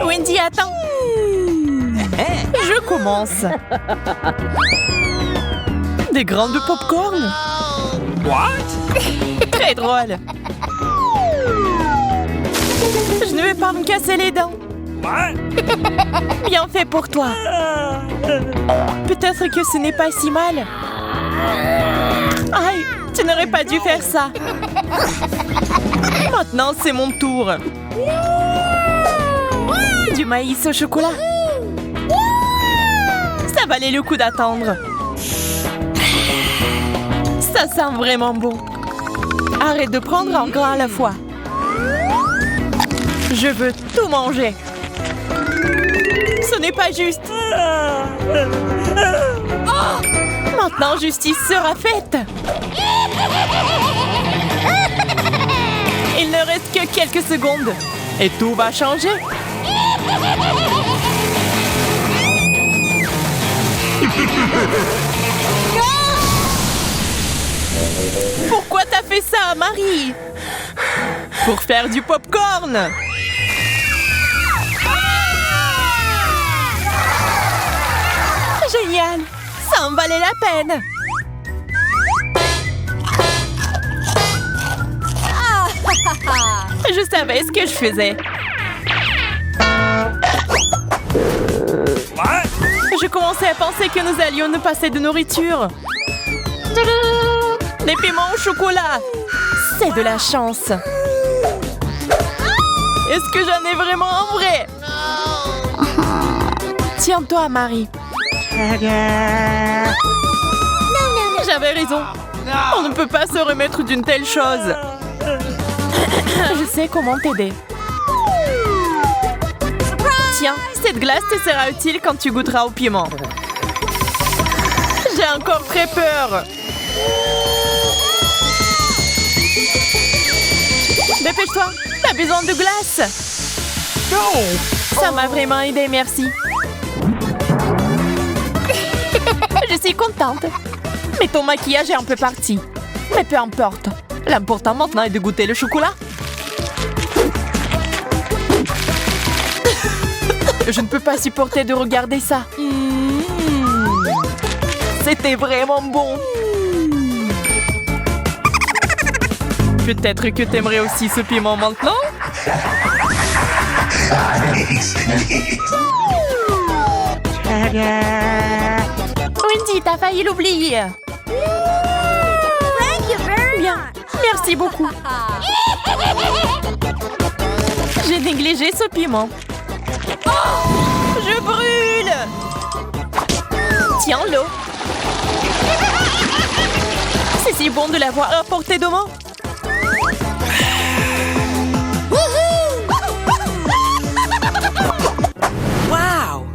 Wendy, attends. Je commence. Des grains de popcorn. What? Très drôle. Je ne vais pas me casser les dents. What? Bien fait pour toi. Peut-être que ce n'est pas si mal. Aïe, tu n'aurais pas dû faire ça. Maintenant, c'est mon tour. Du maïs au chocolat. Ça valait le coup d'attendre. Ça sent vraiment bon. Arrête de prendre un grain à la fois. Je veux tout manger. Ce n'est pas juste. Maintenant, justice sera faite. Il ne reste que quelques secondes. Et tout va changer. Pourquoi t'as fait ça, Marie? Pour faire du popcorn. Génial! Ça en valait la peine! Je savais ce que je faisais. What? Je commençais à penser que nous allions nous passer de nourriture. Des piments au chocolat! C'est de la chance! Est-ce que j'en ai vraiment un vrai? Tiens-toi, Marie. J'avais raison. On ne peut pas se remettre d'une telle chose. Je sais comment t'aider. Tiens, cette glace te sera utile quand tu goûteras au piment. J'ai encore très peur. Dépêche-toi, t'as besoin de glace. Ça m'a vraiment aidé, merci. Je suis contente. Mais ton maquillage est un peu parti. Mais peu importe. L'important maintenant est de goûter le chocolat. Je ne peux pas supporter de regarder ça. C'était vraiment bon. Peut-être que t'aimerais aussi ce piment maintenant? Wendy, t'as failli l'oublier. Bien, merci beaucoup. J'ai négligé ce piment. Je brûle! Tiens l'eau. C'est si bon de l'avoir à portée de main. Wow!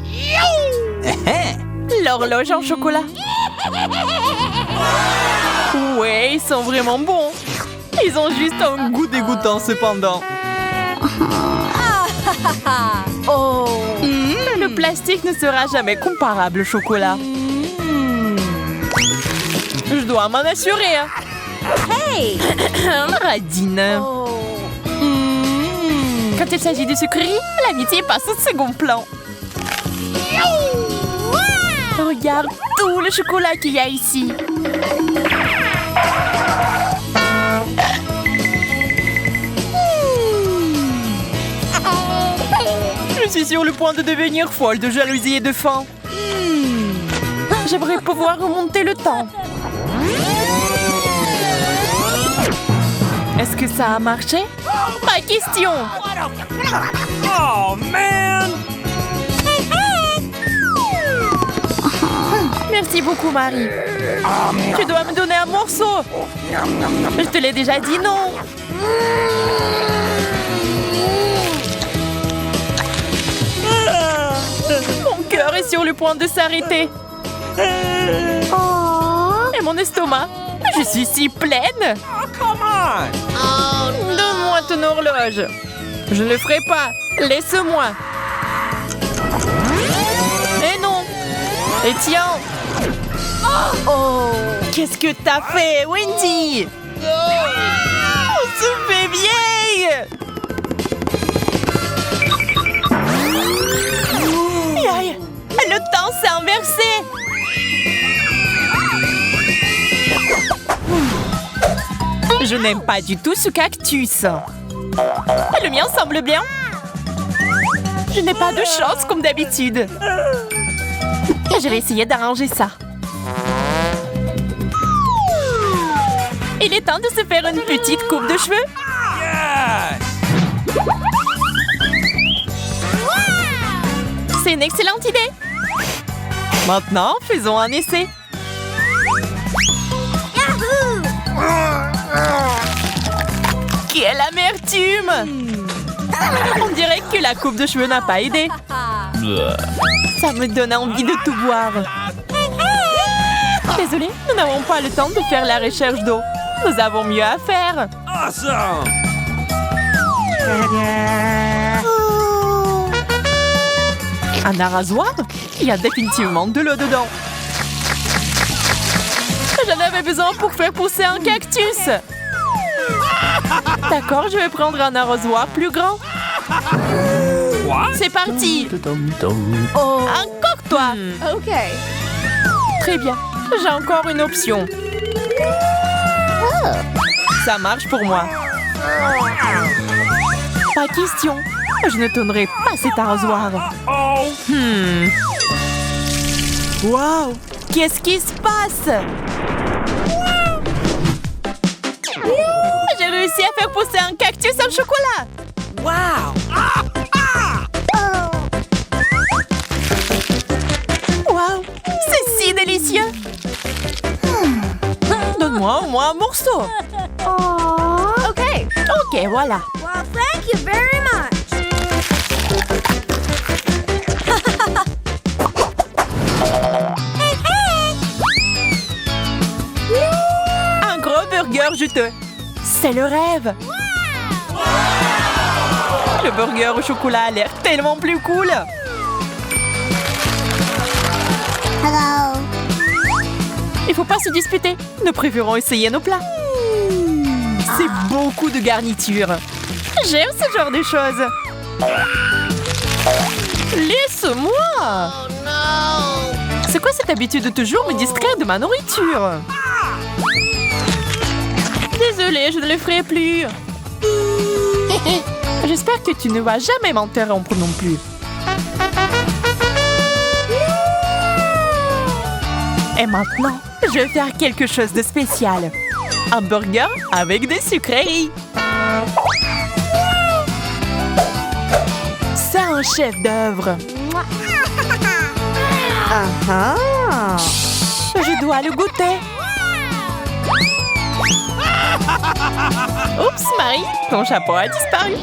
L'horloge en chocolat. Ouais, ils sont vraiment bons. Ils ont juste un goût dégoûtant cependant. Le plastique ne sera jamais comparable au chocolat. Je dois m'en assurer. Hey! Radine. Quand il s'agit de sucreries, l'amitié passe au second plan. Regarde tout le chocolat qu'il y a ici. Je suis sur le point de devenir folle de jalousie et de faim. J'aimerais pouvoir remonter le temps. Est-ce que ça a marché? Pas question! Oh, man! Merci beaucoup, Marie. Tu dois me donner un morceau. Je te l'ai déjà dit, non? Mon cœur est sur le point de s'arrêter. Et mon estomac? Je suis si pleine. Oh, come on! Donne-moi ton horloge. Je ne le ferai pas. Laisse-moi. Et non. Et tiens. Oh, qu'est-ce que t'as fait, Wendy? On se fait vieille. Je n'aime pas du tout ce cactus. Le mien semble bien. Je n'ai pas de chance comme d'habitude. Je vais essayer d'arranger ça. Il est temps de se faire une petite coupe de cheveux. Yes! C'est une excellente idée. Maintenant, faisons un essai. Quelle amertume! On dirait que la coupe de cheveux n'a pas aidé. Ça me donne envie de tout boire. Désolée, nous n'avons pas le temps de faire la recherche d'eau. Nous avons mieux à faire. Awesome! Un arrosoir? Il y a définitivement de l'eau dedans. J'en avais besoin pour faire pousser un cactus. D'accord, je vais prendre un arrosoir plus grand. What? C'est parti. Encore toi. OK. Très bien. J'ai encore une option. Ça marche pour moi. Pas question. Je ne tournerai pas cet arrosoir. Oh! Wow! Qu'est-ce qui se passe? J'ai réussi à faire pousser un cactus au chocolat! Wow! Wow! C'est si délicieux! Donne-moi au moins un morceau! OK. Ok, voilà. Well, thank you very much. Un gros burger juteux. C'est le rêve. Le burger au chocolat a l'air tellement plus cool. Hello. Il faut pas se disputer. Nous préférons essayer nos plats. C'est beaucoup de garniture. J'aime ce genre de choses. Laisse-moi. C'est quoi cette habitude de toujours me distraire de ma nourriture? Désolée, je ne le ferai plus. J'espère que tu ne vas jamais m'interrompre non plus. Et maintenant, je vais faire quelque chose de spécial. Un burger avec des sucreries. C'est un chef-d'œuvre. Je dois le goûter. Oups, Marie, ton chapeau a disparu.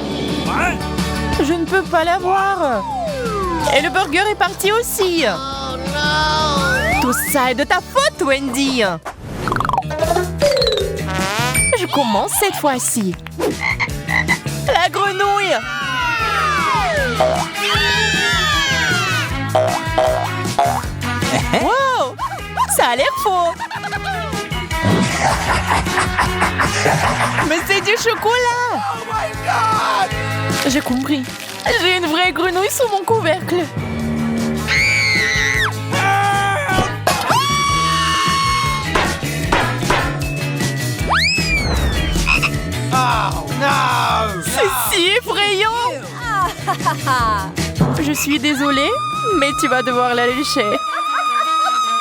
What? Je ne peux pas l'avoir. Et le burger est parti aussi. Tout ça est de ta faute, Wendy. Je commence cette fois-ci. La grenouille. Wow, ça a l'air faux. Mais c'est du chocolat. Oh my God! J'ai compris. J'ai une vraie grenouille sous mon couvercle. Oh no! C'est si effrayant. Je suis désolée, mais tu vas devoir la lécher.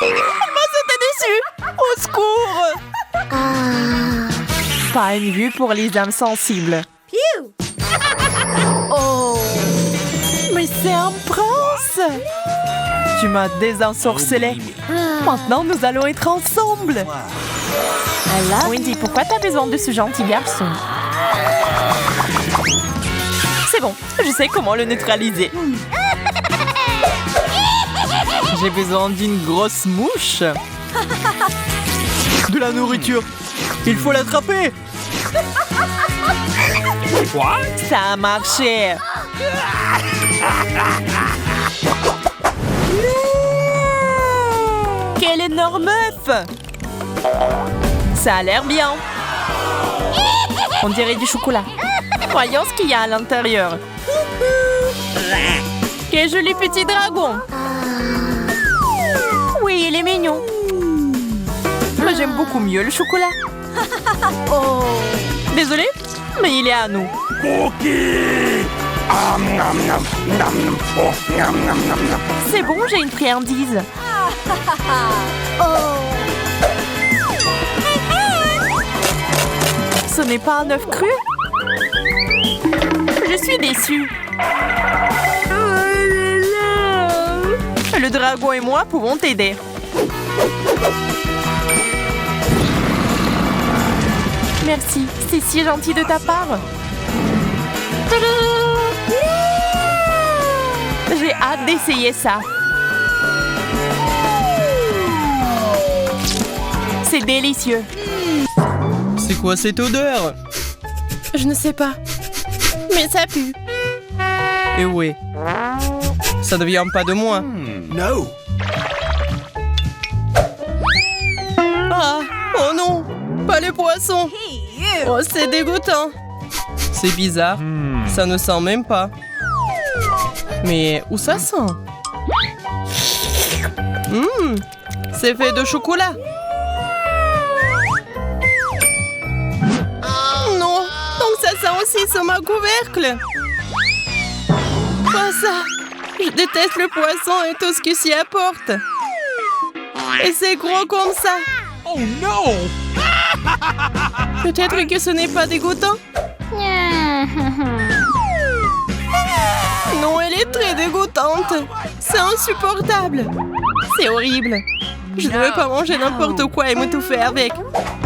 Elle m'a sauté dessus. Au secours. Pas une vue pour les âmes sensibles. Phew. Oh. Mais c'est un prince. Tu m'as désensorcelé. Maintenant, nous allons être ensemble. Wendy, pourquoi t'as besoin de ce gentil garçon? C'est bon, je sais comment le neutraliser. J'ai besoin d'une grosse mouche. De la nourriture. Il faut l'attraper. Quoi? Ça a marché. Quel énorme œuf. Ça a l'air bien. On dirait du chocolat. Voyons ce qu'il y a à l'intérieur. Quel joli petit dragon. Oui, il est mignon. Mais j'aime beaucoup mieux le chocolat. Oh. Désolé, mais il est à nous. Cookie! Nom, nom, nom, nom. Oh, nom, nom, nom, nom. C'est bon, j'ai une friandise. Oh. Ce n'est pas un œuf cru? Je suis déçue. Le dragon et moi pouvons t'aider. Merci, c'est si gentil de ta part. J'ai hâte d'essayer ça. C'est délicieux. C'est quoi cette odeur? Je ne sais pas. Mais ça pue. Eh ouais. Ça ne vient pas de moi. No. Ah! Oh non! Pas le poisson! Oh, c'est dégoûtant! C'est bizarre. Ça ne sent même pas. Mais où ça sent? C'est fait de chocolat. Non! Donc ça sent aussi sur ma couvercle. Pas ça! Je déteste le poisson et tout ce qui s'y apporte. Et c'est gros comme ça. Oh no! Peut-être que ce n'est pas dégoûtant? Non, elle est très dégoûtante. C'est insupportable. C'est horrible. Je ne veux pas manger n'importe quoi et m'étouffer avec.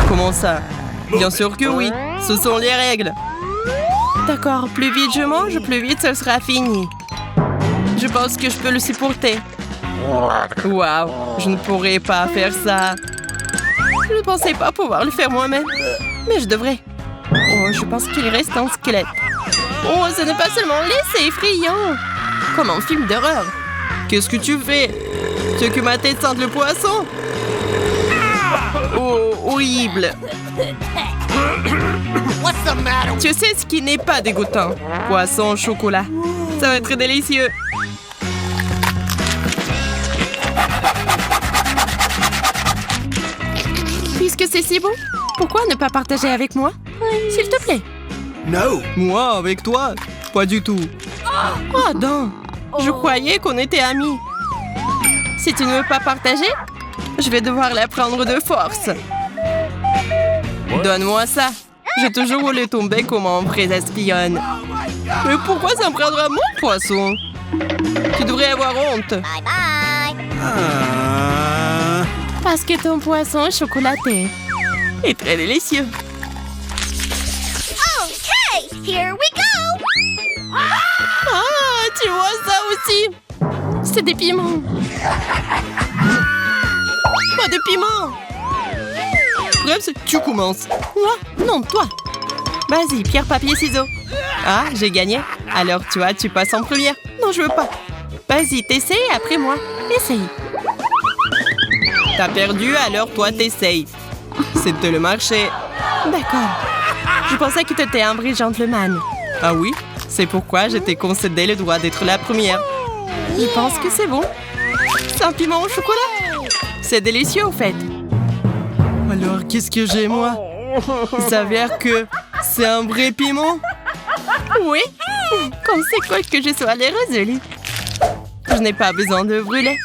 Comment ça? Bien sûr que oui. Ce sont les règles. D'accord, plus vite je mange, plus vite ce sera fini. Je pense que je peux le supporter. Waouh, je ne pourrais pas faire ça. Je ne pensais pas pouvoir le faire moi-même. Mais je devrais. Oh, je pense qu'il reste un squelette. Oh, ce n'est pas seulement laid, c'est effrayant. Comme un film d'horreur. Qu'est-ce que tu fais? Tu veux que ma tête sente le poisson? Oh, horrible. What's the matter? Tu sais ce qui n'est pas dégoûtant? Poisson au chocolat. Ça va être délicieux. Puisque c'est si bon, pourquoi ne pas partager avec moi? S'il te plaît. No. Moi, avec toi? Pas du tout. Oh, non. Je croyais qu'on était amis. Si tu ne veux pas partager, je vais devoir la prendre de force. Donne-moi ça. J'ai toujours roulé ton bec comme un vrai espionne. Mais pourquoi ça me prendra mon poisson? Tu devrais avoir honte. Parce que ton poisson chocolaté est très délicieux. Okay, here we go. Ah, tu vois ça aussi? C'est des piments. Pas de piments. Bref, tu commences. Moi? Non, toi. Vas-y, pierre, papier, ciseaux. Ah, j'ai gagné. Alors, tu passes en première. Non, je veux pas. Vas-y, t'essayes après moi. Essaye. T'as perdu, alors toi, t'essayes. C'est de le marcher. D'accord. Je pensais que t'étais un vrai gentleman. Ah oui? C'est pourquoi je t'ai concédé le droit d'être la première. Je pense que c'est bon. C'est un piment au chocolat. C'est délicieux, au fait. Alors, qu'est-ce que j'ai, moi? Il s'avère que c'est un vrai piment. Oui. Comme c'est cool que je sois les résolue. Je n'ai pas besoin de brûler.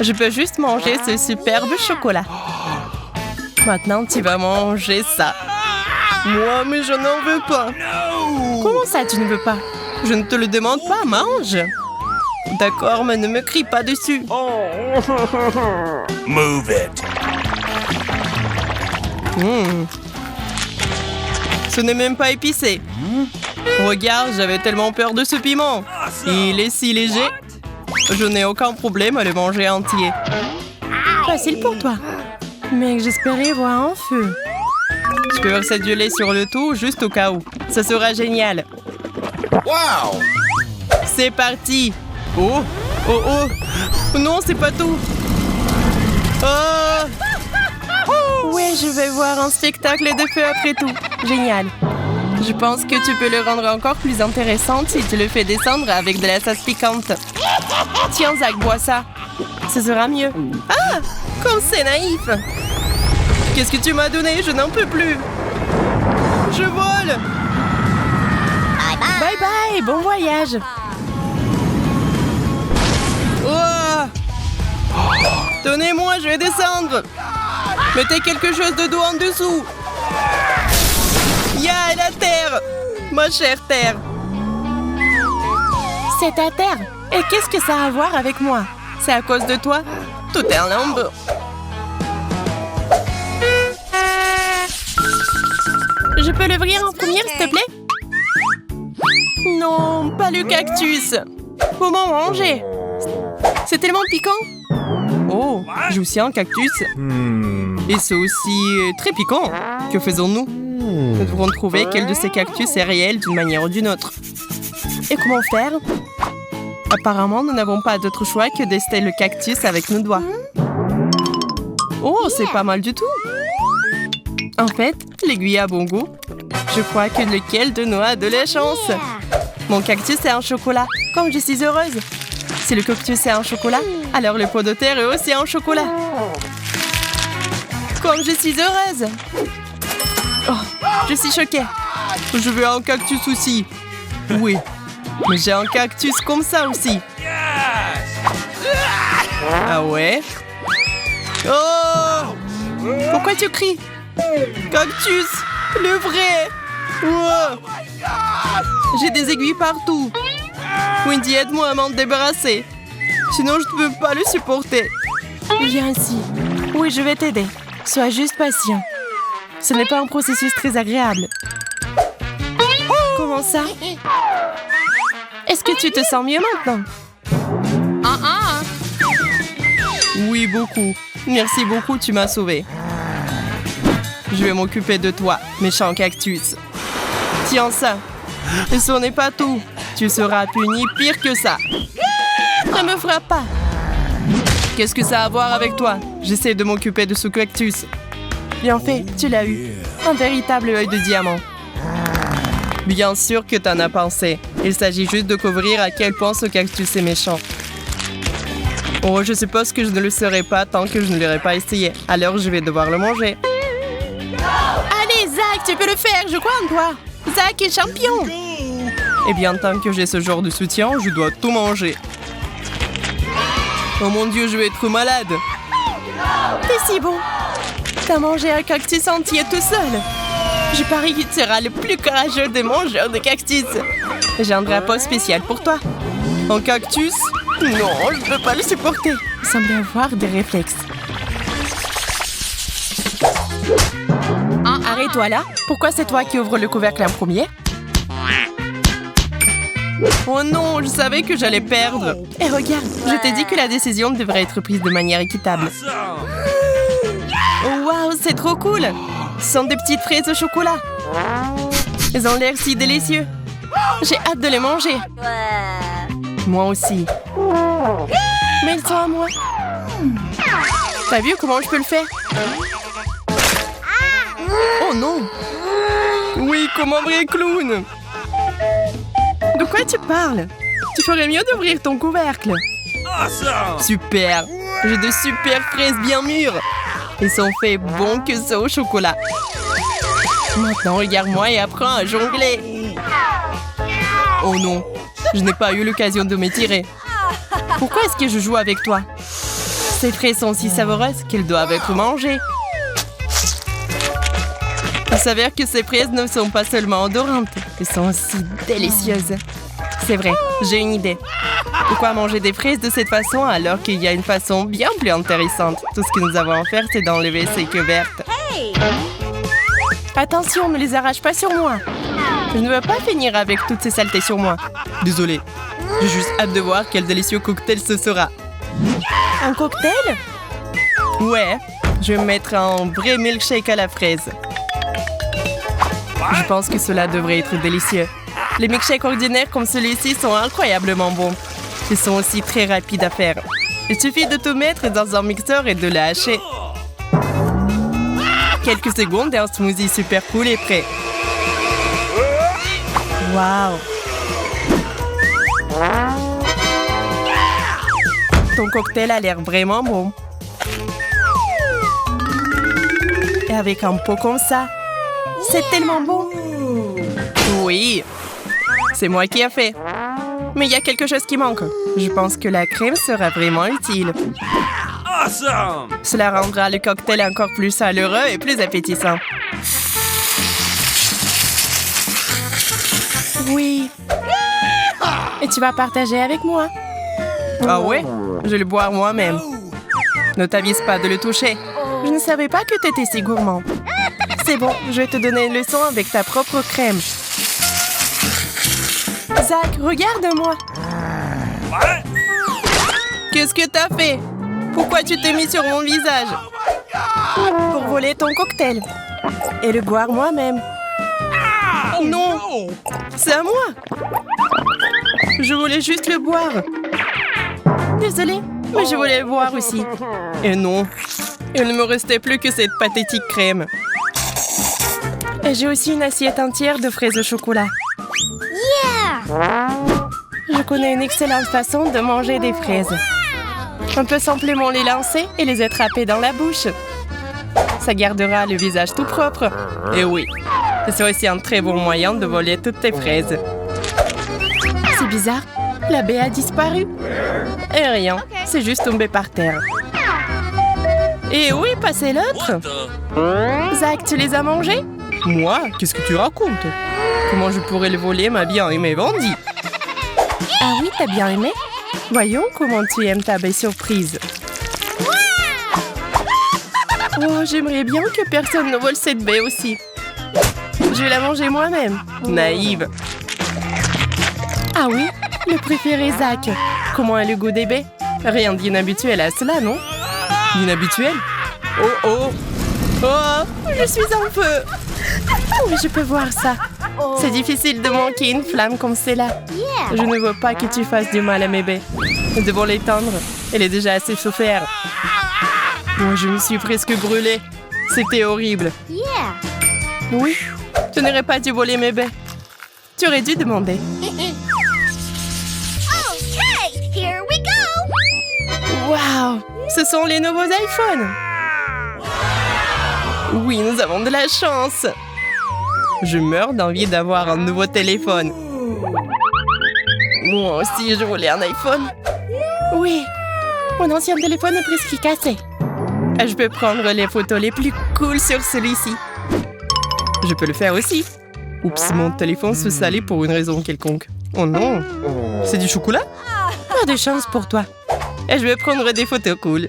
Je peux juste manger ce superbe chocolat. Maintenant, tu vas manger ça. Moi, mais je n'en veux pas. Comment ça, tu ne veux pas? Je ne te le demande pas, mange. D'accord, mais ne me crie pas dessus. Move it. Ce n'est même pas épicé. Regarde, j'avais tellement peur de ce piment. Il est si léger. Je n'ai aucun problème à le manger entier. Facile pour toi. Mais j'espérais voir un feu. Je peux verser du lait sur le tout, juste au cas où. Ça sera génial. Wow. C'est parti. Oh, oh, oh. Non, c'est pas tout. Oh. Ouais, je vais voir un spectacle de feu après tout. Génial. Je pense que tu peux le rendre encore plus intéressant si tu le fais descendre avec de la sauce piquante. Tiens, Zach, bois ça. Ce sera mieux. Ah, comme c'est naïf. Qu'est-ce que tu m'as donné? Je n'en peux plus. Je vole. Bye bye, bon voyage. Oh! Donnez-moi, je vais descendre. Mettez quelque chose de doux en dessous. Ya, la terre. Ma chère terre. C'est ta terre. Et qu'est-ce que ça a à voir avec moi? C'est à cause de toi. Tout est en lambeau. Je peux l'ouvrir en première, s'il te plaît? Non, pas le cactus. Comment manger? C'est tellement piquant. Oh, j'ai aussi un cactus. Et c'est aussi très piquant. Que faisons-nous? Nous devrons trouver quel de ces cactus est réel d'une manière ou d'une autre. Et comment faire? Apparemment, nous n'avons pas d'autre choix que d'ester le cactus avec nos doigts. Oh, c'est pas mal du tout. En fait, l'aiguille a bon goût. Je crois que lequel de nous a de la chance? Mon cactus est en chocolat. Comme je suis heureuse. Si le cactus est en chocolat, alors le pot de terre est aussi en chocolat. Comme je suis heureuse. Oh, je suis choquée. Je veux un cactus aussi. Oui, mais j'ai un cactus comme ça aussi. Ah ouais? Oh! Pourquoi tu cries? Cactus! Le vrai! Wow. J'ai des aiguilles partout. Wendy, aide-moi à m'en débarrasser. Sinon, je ne peux pas le supporter. Viens ici. Oui, je vais t'aider. Sois juste patient. Ce n'est pas un processus très agréable. Comment ça? Est-ce que tu te sens mieux maintenant? Oui, beaucoup. Merci beaucoup, tu m'as sauvée. Je vais m'occuper de toi, méchant cactus. Tiens ça. Et ce n'est pas tout. Tu seras puni pire que ça. Ne me frappe pas. Qu'est-ce que ça a à voir avec toi? J'essaie de m'occuper de ce cactus. Bien fait, tu l'as eu. Un véritable œil de diamant. Bien sûr que t'en as pensé. Il s'agit juste de couvrir à quel point ce cactus est méchant. Oh, je suppose que je ne le saurai pas tant que je ne l'aurai pas essayé. Alors je vais devoir le manger. Allez, Zach, tu peux le faire, je crois en toi. Zach est champion. Eh bien, tant que j'ai ce genre de soutien, je dois tout manger. Oh mon Dieu, je vais être malade. T'es si bon. T'as mangé un cactus entier tout seul. Je parie que tu seras le plus courageux des mangeurs de cactus. J'ai un drapeau spécial pour toi. Un cactus? Non, je ne peux pas le supporter. Il semble avoir des réflexes. Arrête-toi là. Pourquoi c'est toi qui ouvre le couvercle en premier? Oh non, je savais que j'allais perdre. Et regarde, Je t'ai dit que la décision devrait être prise de manière équitable. Oh, waouh, c'est trop cool. Ce sont des petites fraises au chocolat. Elles ont l'air si délicieux. J'ai hâte de les manger. Moi aussi. mais ils sont à moi. T'as vu comment je peux le faire? Oh non! Oui, comme un vrai clown! De quoi tu parles? Tu ferais mieux d'ouvrir ton couvercle. Super! J'ai de super fraises bien mûres. Ils sont faits bons que ça au chocolat. Maintenant, regarde-moi et apprends à jongler. Oh non, je n'ai pas eu l'occasion de m'étirer. Pourquoi est-ce que je joue avec toi? Ces fraises sont si savoureuses qu'elles doivent être mangées. Il s'avère que ces fraises ne sont pas seulement odorantes, elles sont aussi délicieuses. C'est vrai, j'ai une idée. Pourquoi manger des fraises de cette façon alors qu'il y a une façon bien plus intéressante? Tout ce que nous avons à faire, c'est d'enlever ces queues vertes. Attention, ne les arrache pas sur moi. Je ne veux pas finir avec toutes ces saletés sur moi. Désolée. J'ai juste hâte de voir quel délicieux cocktail ce sera. Un cocktail? Ouais, je vais mettre un vrai milkshake à la fraise. Je pense que cela devrait être délicieux. Les milkshakes ordinaires comme celui-ci sont incroyablement bons. Ils sont aussi très rapides à faire. Il suffit de tout mettre dans un mixeur et de le hacher. Quelques secondes et un smoothie super cool est prêt. Waouh! Ton cocktail a l'air vraiment bon. Et avec un pot comme ça, c'est tellement bon. Oui, c'est moi qui ai fait. Mais il y a quelque chose qui manque. Je pense que la crème sera vraiment utile. Awesome! Cela rendra le cocktail encore plus chaleureux et plus appétissant. Oui. Et tu vas partager avec moi. Ah ouais? Je vais le boire moi-même. Ne t'avise pas de le toucher. Je ne savais pas que tu étais si gourmand. C'est bon, je vais te donner une leçon avec ta propre crème. Zach, regarde-moi. Qu'est-ce que t'as fait? Pourquoi tu t'es mis sur mon visage? Pour voler ton cocktail. Et le boire moi-même. Non, c'est à moi. Je voulais juste le boire. Désolée, mais je voulais le boire aussi. Et non, il ne me restait plus que cette pathétique crème. Et j'ai aussi une assiette entière de fraises au chocolat. Je connais une excellente façon de manger des fraises. On peut simplement les lancer et les attraper dans la bouche. Ça gardera le visage tout propre. Et oui, c'est aussi un très bon moyen de voler toutes tes fraises. C'est bizarre, la baie a disparu. Et rien, c'est juste tombé par terre. Et où est passé l'autre? Zach, tu les as mangés? Moi? Qu'est-ce que tu racontes? Comment je pourrais le voler, ma bien-aimée Wendy? Ah oui, t'as bien aimé? Voyons comment tu aimes ta baie surprise. Oh, j'aimerais bien que personne ne vole cette baie aussi. Je vais la manger moi-même. Naïve. Ah oui, le préféré Zach. Comment est le goût des baies? Rien d'inhabituel à cela, non? D'inhabituel? Oh oh! Oh, je suis en feu! Oui, je peux voir ça. C'est difficile de manquer une flamme comme celle-là. Je ne veux pas que tu fasses du mal à mes baies. Nous devons l'éteindre. Elle est déjà assez souffert. Oh, je me suis presque brûlée. C'était horrible. Oui, je n'aurais pas dû voler mes baies. Tu aurais dû demander. Okay, here we go. Waouh! Ce sont les nouveaux iPhones! Oui, nous avons de la chance! Je meurs d'envie d'avoir un nouveau téléphone. Moi aussi, je voulais un iPhone. Oui, mon ancien téléphone est presque cassé. Je peux prendre les photos les plus cool sur celui-ci. Je peux le faire aussi. Oups, mon téléphone se salit pour une raison quelconque. Oh non! C'est du chocolat? Pas de chance pour toi. Et je vais prendre des photos cool.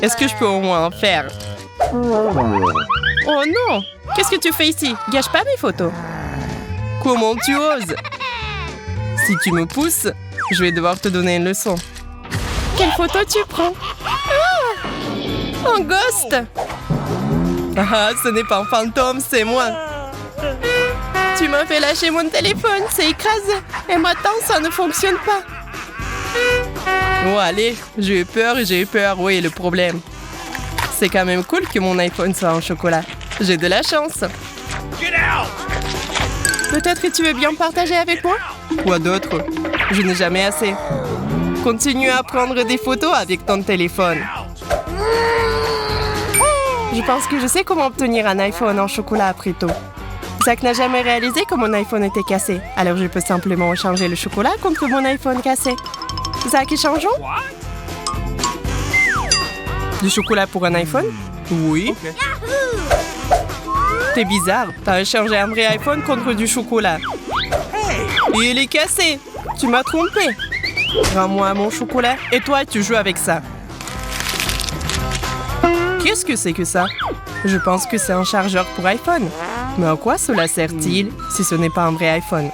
Est-ce que je peux au moins en faire? Oh non! Qu'est-ce que tu fais ici? Gâche pas mes photos. Comment tu oses? Si tu me pousses, je vais devoir te donner une leçon. Quelle photo tu prends? Ah! Un ghost! Ah, ce n'est pas un fantôme, c'est moi. Tu m'as fait lâcher mon téléphone, c'est écrasé. Et maintenant, ça ne fonctionne pas. Oh, allez, j'ai eu peur, oui, le problème. C'est quand même cool que mon iPhone soit en chocolat. J'ai de la chance. Peut-être que tu veux bien partager avec moi? Quoi d'autre? Je n'ai jamais assez. Continue à prendre des photos avec ton téléphone. Je pense que je sais comment obtenir un iPhone en chocolat après tout. Zach n'a jamais réalisé que mon iPhone était cassé. Alors je peux simplement échanger le chocolat contre mon iPhone cassé. Zach, échangeons? Du chocolat pour un iPhone? Oui. Okay. T'es bizarre. T'as échangé un vrai iPhone contre du chocolat. Et il est cassé. Tu m'as trompé. Rends-moi mon chocolat et toi, tu joues avec ça. Qu'est-ce que c'est que ça? Je pense que c'est un chargeur pour iPhone. Mais à quoi cela sert-il si ce n'est pas un vrai iPhone?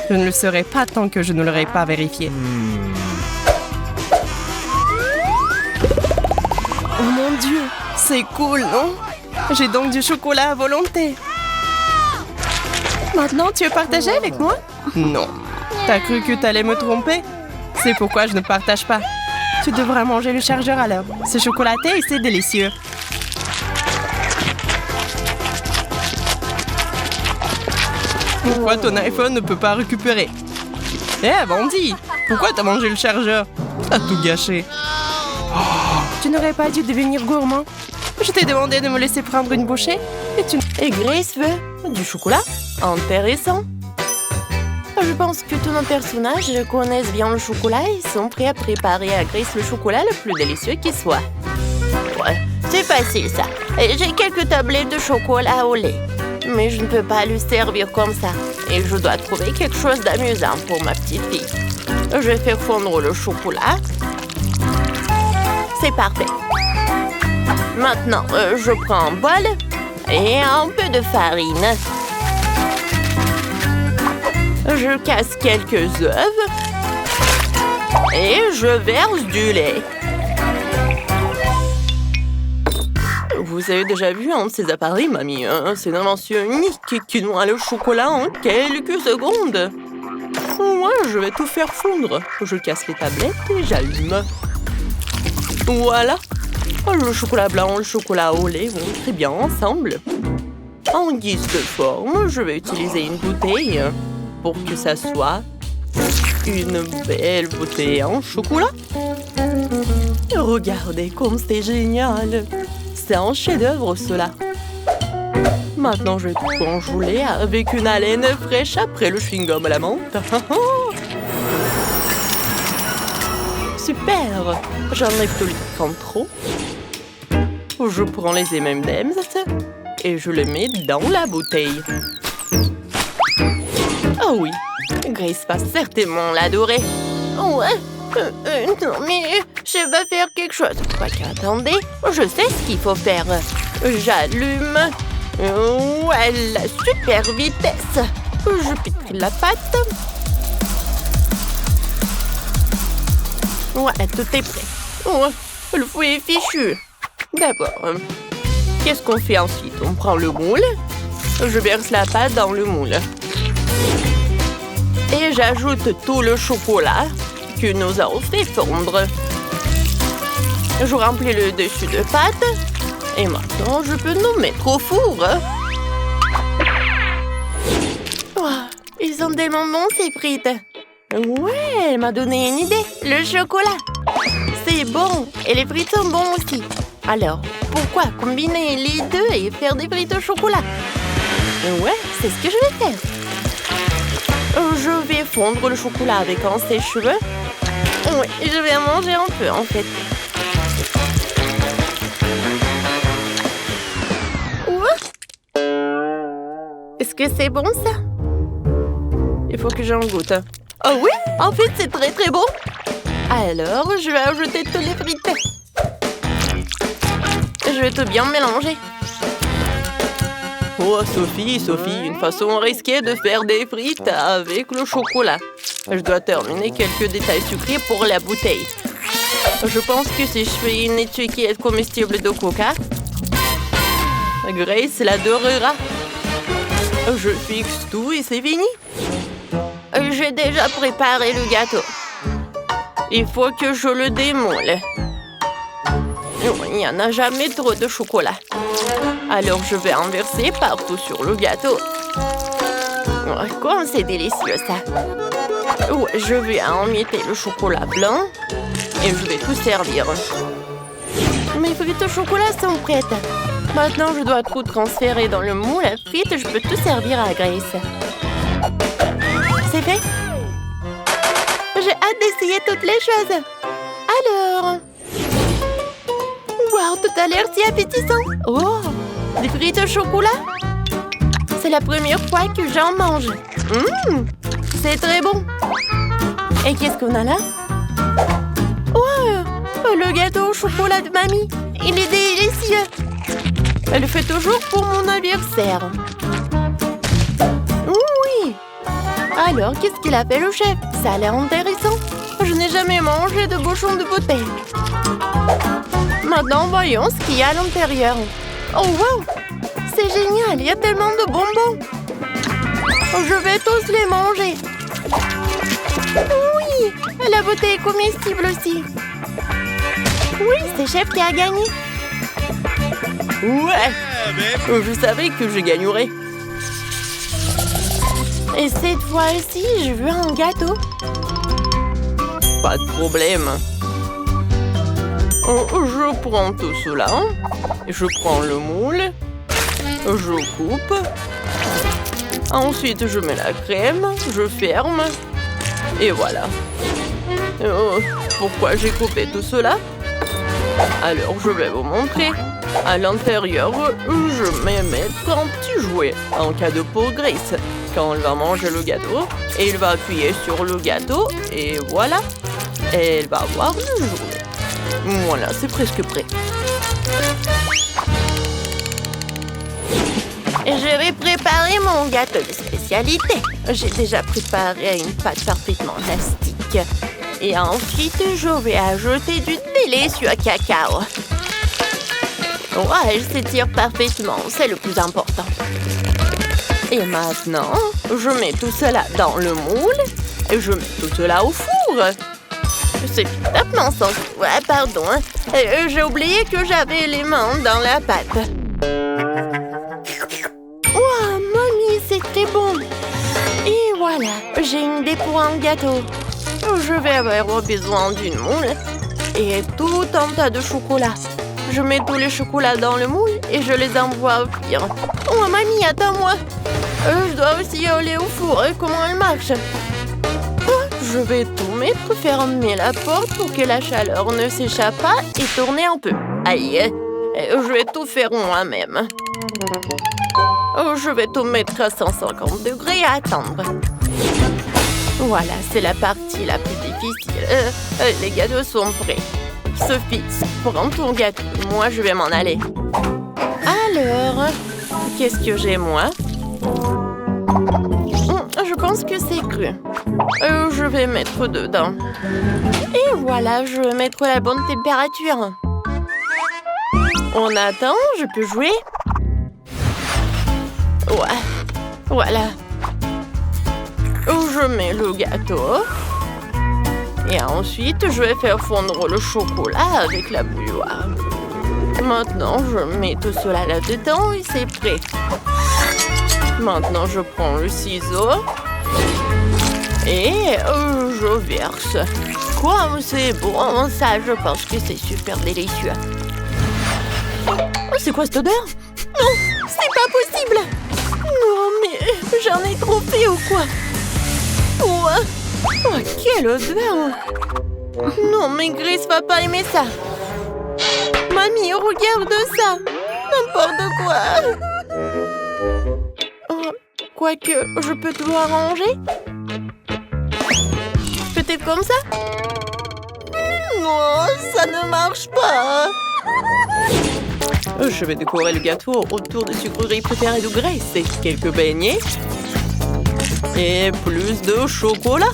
Je ne le saurais pas tant que je ne l'aurais pas vérifié. Oh mon Dieu, c'est cool, non? J'ai donc du chocolat à volonté. Maintenant, tu veux partager avec moi? Non. T'as cru que t'allais me tromper? C'est pourquoi je ne partage pas. Tu devras manger le chargeur alors. C'est chocolaté et c'est délicieux. Pourquoi ton iPhone ne peut pas récupérer? Eh, Wendy, pourquoi t'as mangé le chargeur? T'as tout gâché. Tu n'aurais pas dû devenir gourmand. Je t'ai demandé de me laisser prendre une bouchée et Grace veut du chocolat? Intéressant. Je pense que tous nos personnages connaissent bien le chocolat et sont prêts à préparer à Grace le chocolat le plus délicieux qui soit. Ouais, c'est facile ça. J'ai quelques tablettes de chocolat au lait. Mais je ne peux pas le servir comme ça. Et je dois trouver quelque chose d'amusant pour ma petite fille. Je vais faire fondre le chocolat. C'est parfait. Maintenant, je prends un bol et un peu de farine. Je casse quelques œufs et je verse du lait. Vous avez déjà vu un de ces appareils, mamie? C'est une invention unique qui noie le chocolat en quelques secondes. Moi, je vais tout faire fondre. Je casse les tablettes et j'allume. Voilà. Le chocolat blanc et le chocolat au lait vont très bien ensemble. En guise de forme, je vais utiliser une bouteille pour que ça soit une belle bouteille en chocolat. Regardez comme c'est génial. C'est un chef-d'œuvre, cela. Maintenant, je vais tout enjouler avec une haleine fraîche après le chewing-gum à la menthe. Super! J'enlève tout le liquide en trop. Je prends les M&M's et je les mets dans la bouteille. Oh oui, Grace va certainement l'adorer. Ouais, non mais je vais faire quelque chose. Attendez, je sais ce qu'il faut faire. J'allume. Ouais, la super vitesse. Je pétris la pâte. Voilà, tout est prêt. Oh, le fouet est fichu. D'abord, qu'est-ce qu'on fait ensuite? On prend le moule. Je verse la pâte dans le moule. Et j'ajoute tout le chocolat que nous avons fait fondre. Je remplis le dessus de pâte. Et maintenant, je peux nous mettre au four. Oh, ils sont tellement bons, ces frites. Ouais, elle m'a donné une idée. Le chocolat. C'est bon. Et les frites sont bons aussi. Alors, pourquoi combiner les deux et faire des frites au chocolat? Ouais, c'est ce que je vais faire. Je vais fondre le chocolat avec un sèche-cheveux. Oui, je vais en manger un peu, en fait. Est-ce que c'est bon, ça? Il faut que j'en goûte. Oh oui, en fait, c'est très très bon. Alors, je vais ajouter tous les frites. Je vais tout bien mélanger. Oh, Sophie, une façon risquée de faire des frites avec le chocolat. Je dois terminer quelques détails sucrés pour la bouteille. Je pense que si je fais une étiquette comestible de coca, Grace l'adorera. Je fixe tout et c'est fini. J'ai déjà préparé le gâteau. Il faut que je le démoule. Il n'y en a jamais trop de chocolat. Alors je vais en verser partout sur le gâteau. Oh, comme c'est délicieux ça. Oh, je vais emietter le chocolat blanc et je vais tout servir. Mes frites au chocolat sont prêtes. Maintenant, je dois tout transférer dans le moule à frites. Je peux tout servir à Grace. C'est fait? J'ai hâte d'essayer toutes les choses. Alors... Wow, tout a l'air si appétissant. Oh, des frites au chocolat? C'est la première fois que j'en mange. C'est très bon. Et qu'est-ce qu'on a là? Oh, le gâteau au chocolat de mamie. Il est délicieux. Elle le fait toujours pour mon anniversaire. Oui. Alors, qu'est-ce qu'il a fait le chef? Ça a l'air intéressant. Je n'ai jamais mangé de bouchon de bouteille. Maintenant, voyons ce qu'il y a à l'intérieur. Oh, wow! C'est génial, il y a tellement de bonbons. Je vais tous les manger. Oui, la bouteille est comestible aussi. Oui, c'est chef qui a gagné. Ouais, je savais que je gagnerais. Et cette fois-ci, je veux un gâteau. Pas de problème. Je prends tout cela. Je prends le moule. Je coupe. Ensuite, je mets la crème. Je ferme. Et voilà. Pourquoi j'ai coupé tout cela? Alors, je vais vous montrer. À l'intérieur, je vais mettre un petit jouet, un cadeau pour Grace. Quand elle va manger le gâteau, elle va appuyer sur le gâteau et voilà. Elle va avoir le jouet. Voilà, c'est presque prêt. Je vais préparer mon gâteau de spécialité. J'ai déjà préparé une pâte parfaitement élastique. Et ensuite, je vais ajouter du délicieux cacao. Ouais, elle s'étire parfaitement, c'est le plus important. Et maintenant, je mets tout cela dans le moule et je mets tout cela au four. C'est parfaitement sans... Ouais, pardon. J'ai oublié que j'avais les mains dans la pâte. Wow, mamie, c'est très bon. Et voilà, j'ai une idée pour un gâteau. Je vais avoir besoin d'une moule et tout un tas de chocolat. Je mets tous les chocolats dans le moule et je les envoie au four. Oh, mamie, attends-moi. Je dois aussi aller au four. Comment elle marche? Je vais tout mettre, fermer la porte pour que la chaleur ne s'échappe pas et tourner un peu. Aïe, je vais tout faire moi-même. Je vais tout mettre à 150 degrés et attendre. Voilà, c'est la partie la plus difficile. Les gâteaux sont prêts. Sophie, prends ton gâteau. Moi, je vais m'en aller. Alors, qu'est-ce que j'ai, moi? Je pense que c'est cru. Je vais mettre dedans. Et voilà, je vais mettre la bonne température. On attend, je peux jouer? Ouais, voilà. Je mets le gâteau. Et ensuite, je vais faire fondre le chocolat avec la bouilloire. Maintenant, je mets tout cela là-dedans et c'est prêt. Maintenant, je prends le ciseau et je verse. Quoi, c'est bon, ça, je pense que c'est super délicieux. Oh, c'est quoi cette odeur? Non, c'est pas possible. Non, mais j'en ai trop fait ou quoi? Ouais. Oh, quelle odeur! Non, mais Grace va pas aimer ça. Mamie, regarde ça. N'importe quoi. Oh, quoique, je peux tout arranger. Peut-être comme ça? Non, ça ne marche pas. Je vais décorer le gâteau autour des sucreries préférées de Grace et quelques beignets. Et plus de chocolat.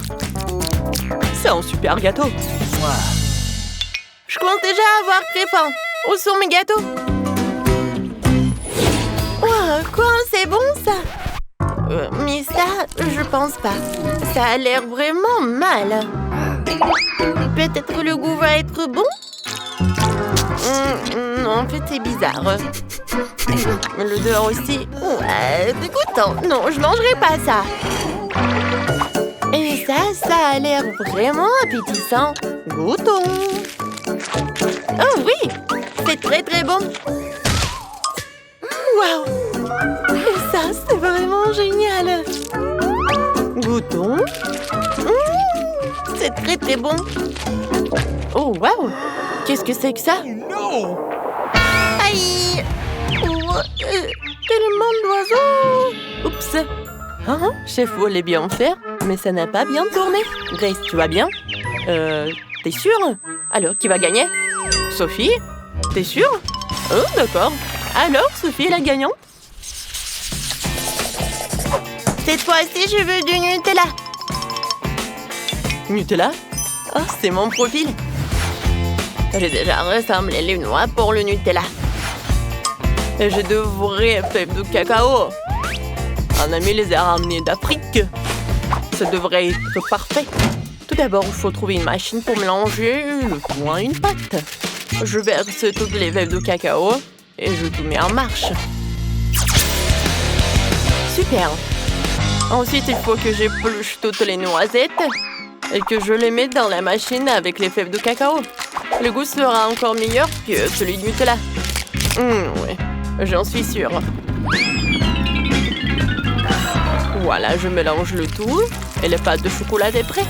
C'est un super gâteau. Je commence déjà à avoir très faim. Où sont mes gâteaux? Wow, quoi, c'est bon ça? Mais ça, je pense pas. Ça a l'air vraiment mal. Peut-être le goût va être bon? Non, en fait, c'est bizarre. L'odeur aussi. Ouais, dégoûtant. Non, je mangerai pas ça. Et ça a l'air vraiment appétissant. Goûtons. Oh oui, c'est très très bon. Waouh. Et ça, c'est vraiment génial. Goûtons. C'est très très bon. Oh waouh. Qu'est-ce que c'est que ça? Aïe. Tellement d'oiseaux. Oups. Hein? Chef voulait bien faire, mais ça n'a pas bien tourné. Grace, tu vas bien? T'es sûre? Alors, qui va gagner? Sophie? T'es sûre? Oh, d'accord. Alors, Sophie est la gagnante? Cette fois-ci, je veux du Nutella. Nutella? Oh, c'est mon profil. J'ai déjà rassemblé les noix pour le Nutella. Et j'ai de vraies fèves de cacao. Un ami les a ramenées d'Afrique. Ça devrait être parfait. Tout d'abord, il faut trouver une machine pour mélanger le tout à une pâte. Je verse toutes les fèves de cacao et je tout mets en marche. Super. Ensuite, il faut que j'épluche toutes les noisettes. et que je les mets dans la machine avec les fèves de cacao. Le goût sera encore meilleur que celui de Nutella. Oui, j'en suis sûre. Voilà, je mélange le tout et la pâte de chocolat est prête.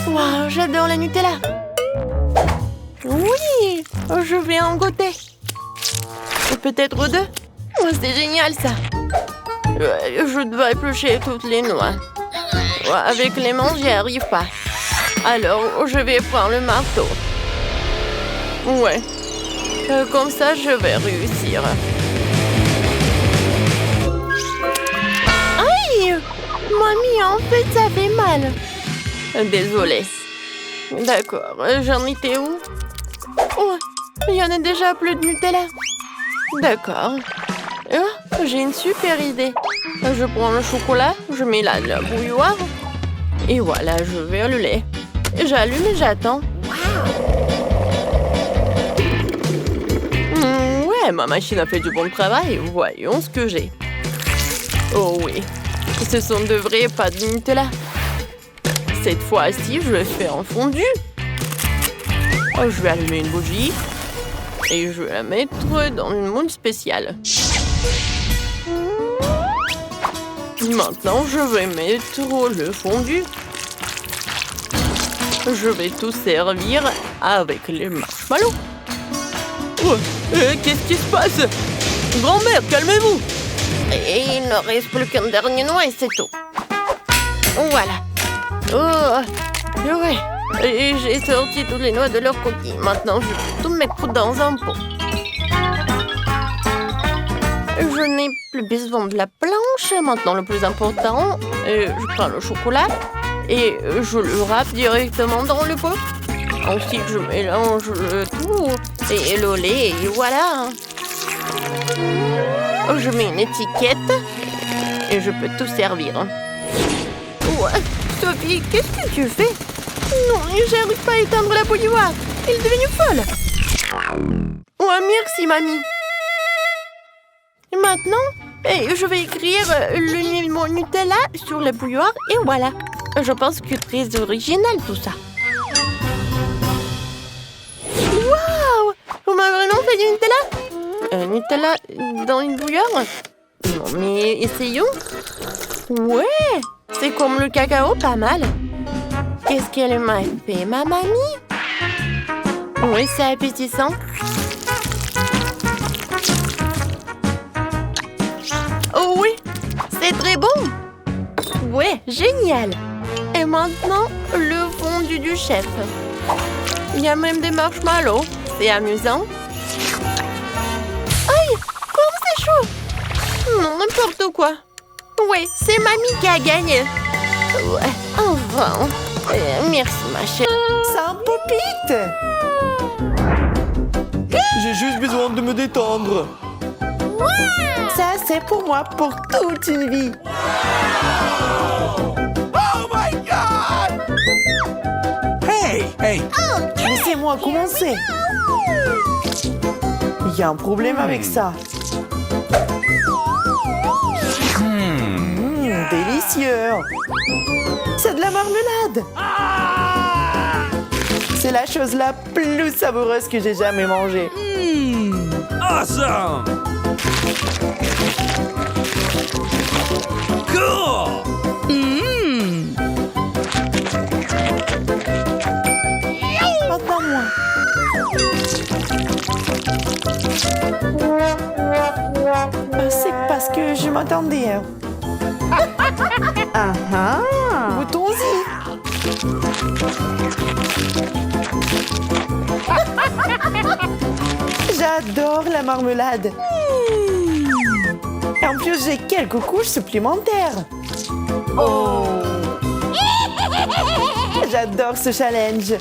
Waouh, j'adore la Nutella. Oui, je vais en goûter. Et peut-être deux. Oh, c'est génial ça. Je dois éplucher toutes les noix. Avec les mains, j'y arrive pas. Alors, je vais prendre le marteau. Ouais. Comme ça, je vais réussir. Aïe! Mamie, en fait, ça fait mal. Désolée. D'accord, j'en étais où? Oh, il y en a déjà plus de Nutella. D'accord. Oh, j'ai une super idée. Je prends le chocolat, je mets la bouilloire. Et voilà, je vais le lait. J'allume et j'attends. Ouais, ma machine a fait du bon travail. Voyons ce que j'ai. Oh oui, ce sont de vraies pâtes de Nutella. Cette fois-ci, je vais faire un fondu. Oh, je vais allumer une bougie. Et je vais la mettre dans une moule spéciale. Maintenant, je vais mettre le fondu. Je vais tout servir avec les marshmallows. Oh, qu'est-ce qui se passe? Grand-mère, calmez-vous! Et il ne reste plus qu'un dernier noix et c'est tout. Voilà. Oh, ouais. Et j'ai sorti toutes les noix de leur coquille. Maintenant, je vais tout mettre dans un pot. Je n'ai plus besoin de la planche. Maintenant, le plus important, je prends le chocolat et je le râpe directement dans le pot. Ensuite, je mélange le tout et le lait et voilà. Je mets une étiquette et je peux tout servir. Ouais, Sophie, qu'est-ce que tu fais? Non, j'arrive pas à éteindre la bouilloire. Elle est devenue folle. Ouais, merci, mamie. Et maintenant, je vais écrire le mot Nutella sur la bouilloire et voilà. Je pense que c'est très original tout ça. Waouh! On m'a vraiment fait du Nutella? Nutella dans une bouilloire? Non, mais essayons. Ouais, c'est comme le cacao, pas mal. Qu'est-ce qu'elle m'a fait, ma mamie? Oui, c'est appétissant. Oh oui, c'est très bon. Ouais, génial. Et maintenant, le fondu du chef. Il y a même des marshmallows. C'est amusant. Aïe, comme c'est chaud. Non, n'importe quoi. Ouais, c'est mamie qui a gagné. Ouais, enfin. Merci, ma chérie. Ça popite. J'ai juste besoin de me détendre. Ça, c'est pour moi pour toute une vie. Oh my God! Hey! Laissez-moi commencer. Il y a un problème avec ça. Délicieux. C'est de la marmelade. C'est la chose la plus savoureuse que j'ai jamais mangée. Awesome! Cool! Maintenant moi. C'est parce que je m'attendais. Goûtons-y. J'adore la marmelade. Et en plus, j'ai quelques couches supplémentaires. Oh! J'adore ce challenge.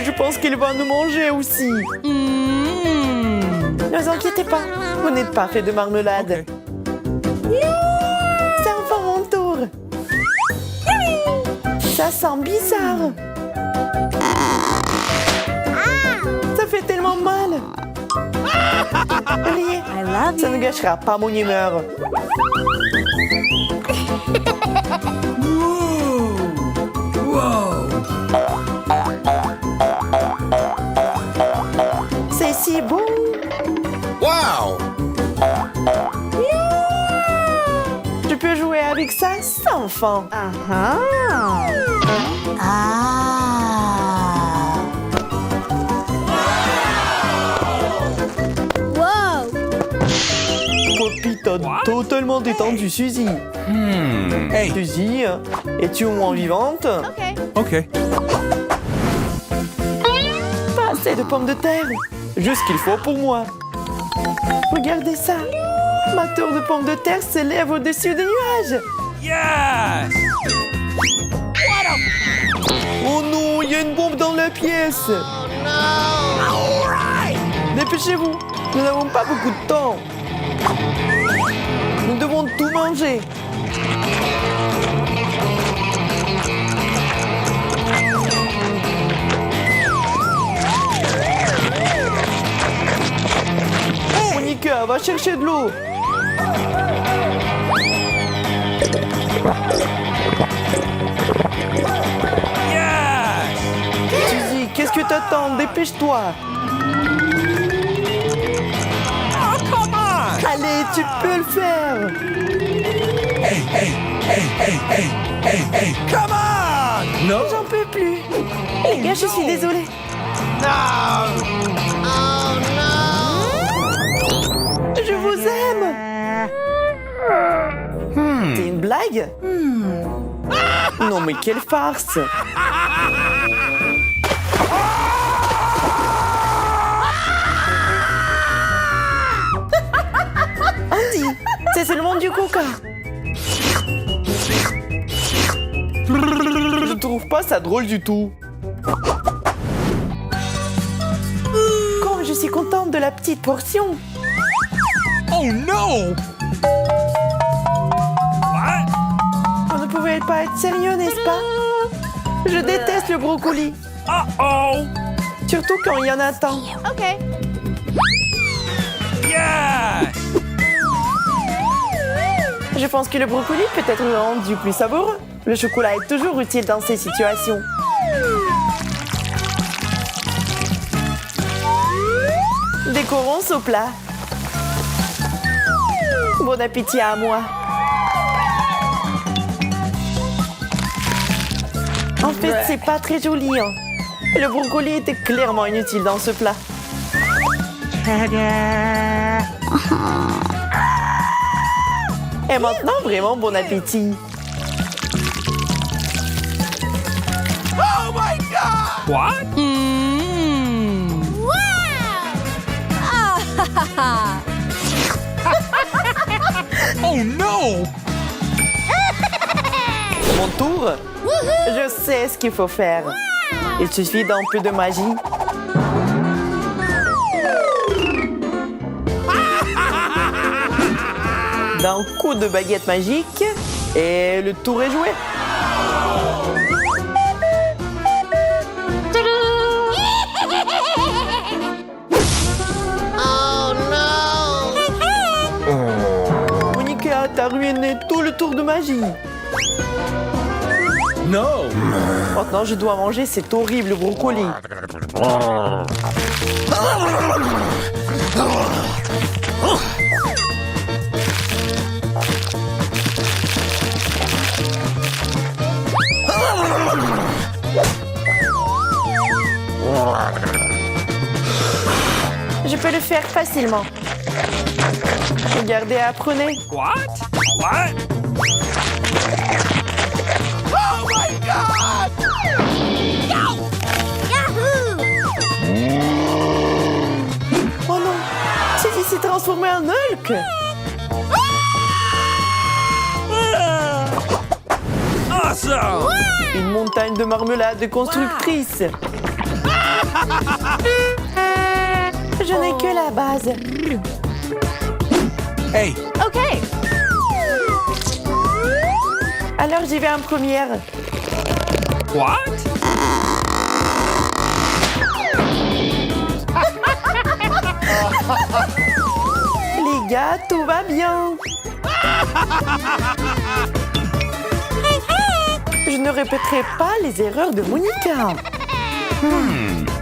Je pense qu'il va nous manger aussi. Ne vous inquiétez pas, vous n'êtes pas fait de marmelade. C'est enfin mon tour. Ça sent bizarre. Ça fait tellement Riez, ça ne gâchera pas mon humeur. C'est si beau. Wow! Je peux jouer avec ça sans fin. Poppy, t'as totalement détendu Suzy. Hey! Suzy, es-tu au moins vivante? Okay. Pas assez de pommes de terre. Juste ce qu'il faut pour moi. Regardez ça. Ma tour de pommes de terre s'élève au-dessus des nuages. Yes! Oh non, il y a une bombe dans la pièce. Dépêchez-vous, nous n'avons pas beaucoup de temps. Nous devons tout manger. Monica, va chercher de l'eau. Suzy, qu'est-ce que t'attends? Dépêche-toi. Allez, tu peux le faire. Come on! No! J'en peux plus. Les gars, je suis désolée. Je vous aime. C'est une blague? Non mais quelle farce! Andy, c'est seulement du coca. Je trouve pas ça drôle du tout. Comme je suis contente de la petite portion. Oh no! What? Vous ne pouvez pas être sérieux, n'est-ce pas? Je déteste le brocoli. Uh-oh! Surtout quand il y en a tant. Yes! Je pense que le brocoli peut être rendu plus savoureux. Le chocolat est toujours utile dans ces situations. Décorons ce plat. Bon appétit à moi. En fait, c'est pas très joli. Hein. Le brocoli était clairement inutile dans ce plat. Et maintenant, vraiment bon appétit. Oh my god! What? Oh no! Mon tour? Je sais ce qu'il faut faire. Il suffit d'un peu de magie. D'un coup de baguette magique et le tour est joué. Monica, t'as ruiné tout le tour de magie. No! Maintenant, je dois manger cet horrible brocoli. Je peux le faire facilement. Regardez, apprenez. What? What? Oh my god! Yahoo! Oh non, Suzy s'est transformée en Hulk. Awesome! Une montagne de marmelade constructrice. Je n'ai que la base. Hey! OK. Alors j'y vais en première. What? Olga, tout va bien. Je ne répéterai pas les erreurs de Monica.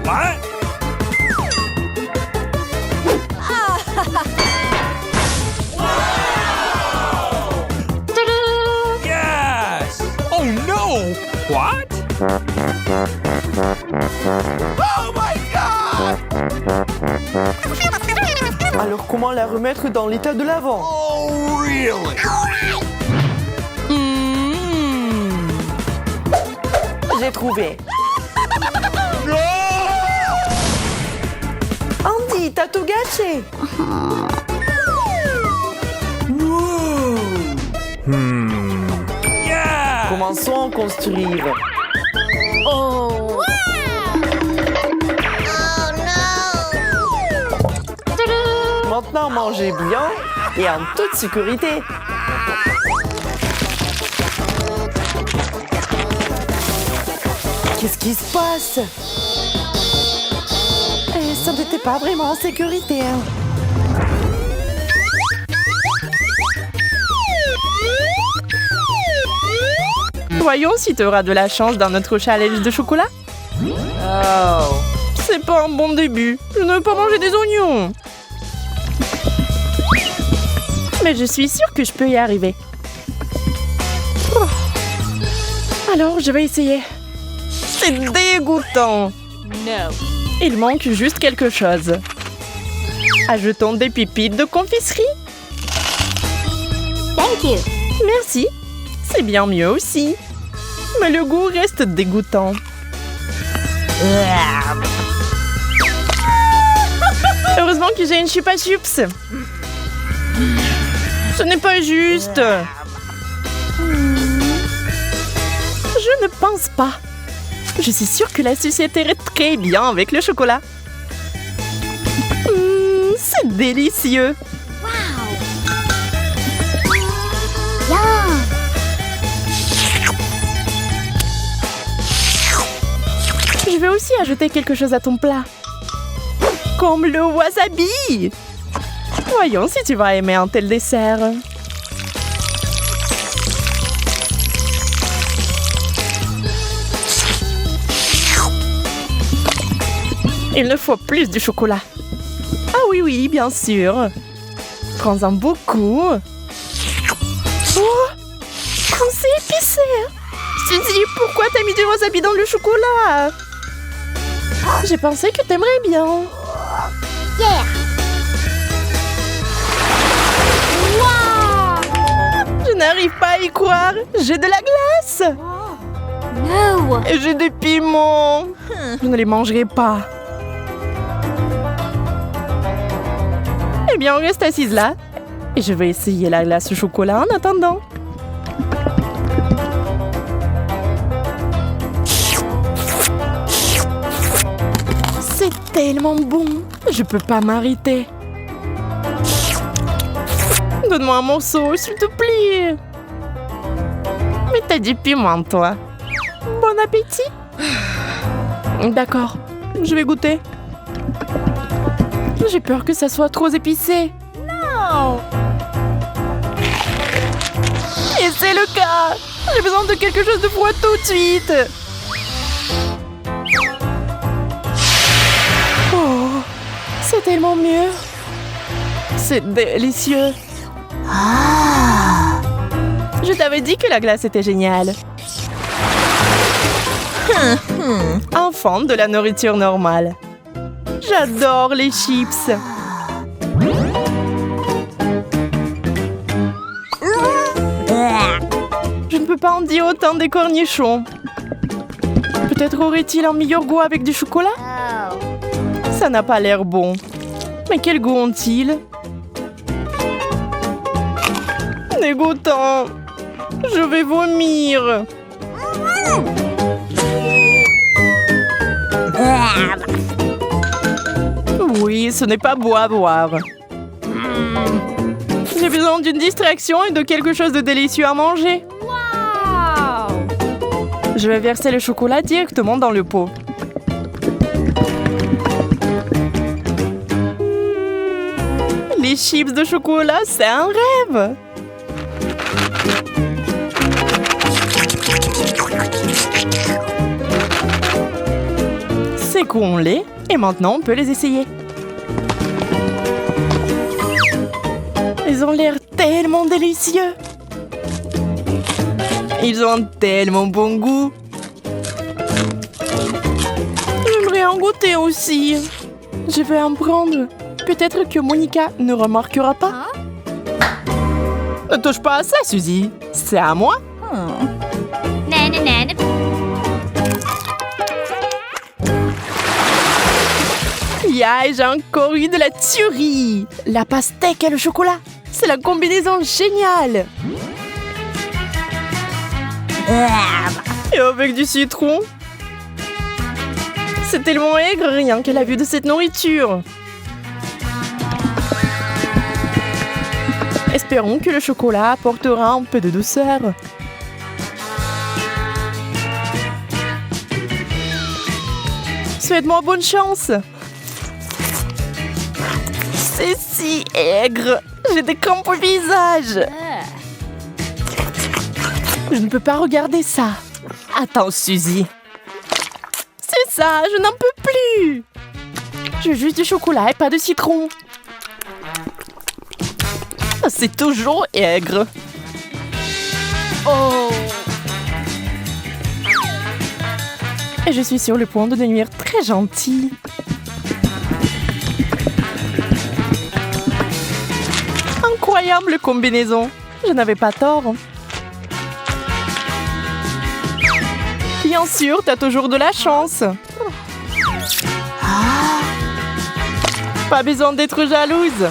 What? Yes! Oh no! What? Oh my god! Alors comment la remettre dans l'état de l'avant? Oh really? J'ai trouvé. No! Andy, t'as tout gâché. Yeah! Commençons à construire. Oh no! Maintenant, mangez bien et en toute sécurité. Qu'est-ce qui se passe? Ça n'était pas vraiment en sécurité. Hein. Voyons si tu auras de la chance dans notre challenge de chocolat. Oh, c'est pas un bon début. Je ne veux pas manger des oignons. Mais je suis sûre que je peux y arriver. Oh. Alors, je vais essayer. C'est dégoûtant. Il manque juste quelque chose. Ajoutons des pépites de confiserie. Thank you. Merci. C'est bien mieux aussi. Mais le goût reste dégoûtant. Heureusement que j'ai une chupa chups. Ce n'est pas juste. Je ne pense pas. Je suis sûre que la sucette irait très bien avec le chocolat. C'est délicieux. Yum. Je vais aussi ajouter quelque chose à ton plat. Comme le wasabi. Voyons si tu vas aimer un tel dessert. Il ne faut plus de chocolat. Ah oui, oui, bien sûr. Prends-en beaucoup. Oh, comme c'est épicé. Suzy, pourquoi t'as mis du wasabi dans le chocolat? J'ai pensé que t'aimerais bien. Yeah. Wow. Je n'arrive pas à y croire. J'ai de la glace. No. Et j'ai des piments. Je ne les mangerai pas. Eh bien, on reste assise là. Et je vais essayer la glace au chocolat en attendant. C'est tellement bon. Je peux pas m'arrêter. Donne-moi un morceau, s'il te plaît. Mais t'as du piment, toi. Bon appétit. D'accord, je vais goûter. J'ai peur que ça soit trop épicé. Non. Et c'est le cas. J'ai besoin de quelque chose de froid tout de suite. Oh, c'est tellement mieux. C'est délicieux. Je t'avais dit que la glace était géniale. Enfant de la nourriture normale. J'adore les chips. Je ne peux pas en dire autant des cornichons. Peut-être aurait-il un meilleur goût avec du chocolat? Ça n'a pas l'air bon. Mais quel goût ont-ils? Dégoûtant. Je vais vomir. Oui, ce n'est pas beau à boire. J'ai besoin d'une distraction et de quelque chose de délicieux à manger. Je vais verser le chocolat directement dans le pot. Il Les chips de chocolat, c'est un rêve. Secouons-les et maintenant on peut les essayer. Ils ont l'air tellement délicieux. Ils ont un tellement bon goût. J'aimerais en goûter aussi. Je vais en prendre. Peut-être que Monica ne remarquera pas. Ne touche pas à ça, Suzy. C'est à moi. Yeah, j'ai encore eu de la tuerie. La pastèque et le chocolat. C'est la combinaison géniale. Et avec du citron. C'est tellement aigre rien qu'à la vue de cette nourriture. Espérons que le chocolat apportera un peu de douceur. Souhaite-moi bonne chance. C'est si aigre. J'ai des crampes au visage. Je ne peux pas regarder ça. Attends, Suzy. C'est ça, je n'en peux plus. Je veux juste du chocolat et pas de citron. C'est toujours aigre. Oh. Et je suis sur le point de devenir très gentille. Incroyable combinaison. Je n'avais pas tort. Bien sûr, t'as toujours de la chance. Pas besoin d'être jalouse.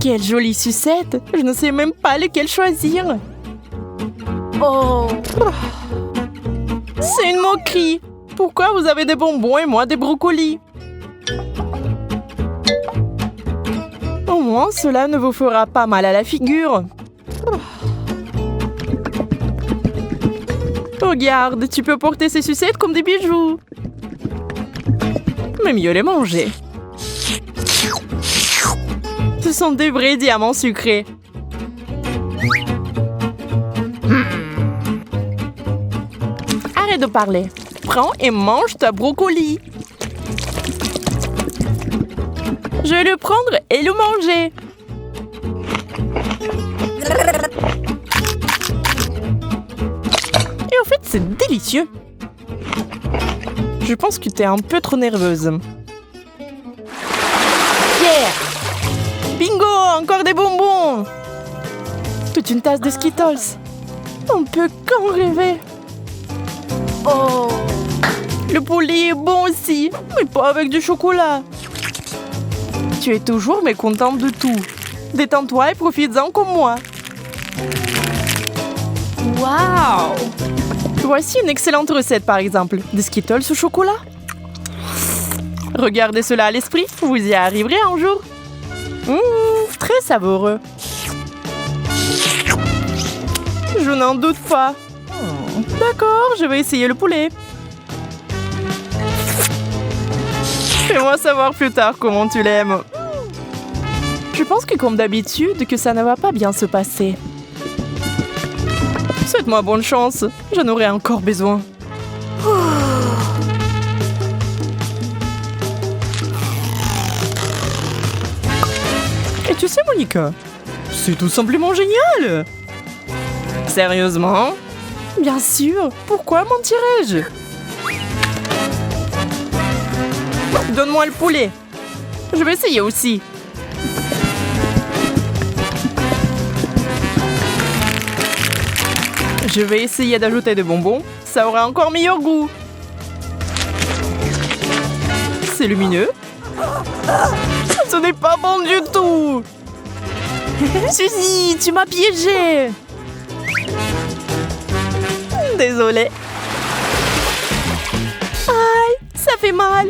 Quelle jolie sucette. Je ne sais même pas lequel choisir. Oh. C'est une moquerie. Pourquoi vous avez des bonbons et moi des brocolis? Au moins, cela ne vous fera pas mal à la figure. Regarde, tu peux porter ces sucettes comme des bijoux. Mais mieux les manger. Ce sont des vrais diamants sucrés. Arrête de parler. Prends et mange ta brocoli. Je vais le prendre et le manger. Et au fait, c'est délicieux. Je pense que t'es un peu trop nerveuse. Yeah! Bingo! Encore des bonbons! Toute une tasse de Skittles. On peut qu'en rêver. Oh! Le poulet est bon aussi, mais pas avec du chocolat. Tu es toujours mécontente de tout. Détends-toi et profites-en comme moi. Waouh! Voici une excellente recette par exemple. Des Skittles au chocolat. Regardez cela à l'esprit, vous y arriverez un jour. Très savoureux. Je n'en doute pas. D'accord, je vais essayer le poulet. Fais-moi savoir plus tard comment tu l'aimes. Je pense que comme d'habitude, que ça ne va pas bien se passer. Souhaite-moi bonne chance, j'en aurai encore besoin. Et tu sais, Monica, c'est tout simplement génial. Sérieusement? Bien sûr, pourquoi mentirais-je? Donne-moi le poulet. Je vais essayer aussi. Je vais essayer d'ajouter des bonbons. Ça aura encore meilleur goût. C'est lumineux. Ce n'est pas bon du tout. Suzy, tu m'as piégée. Désolée. Aïe, ça fait mal.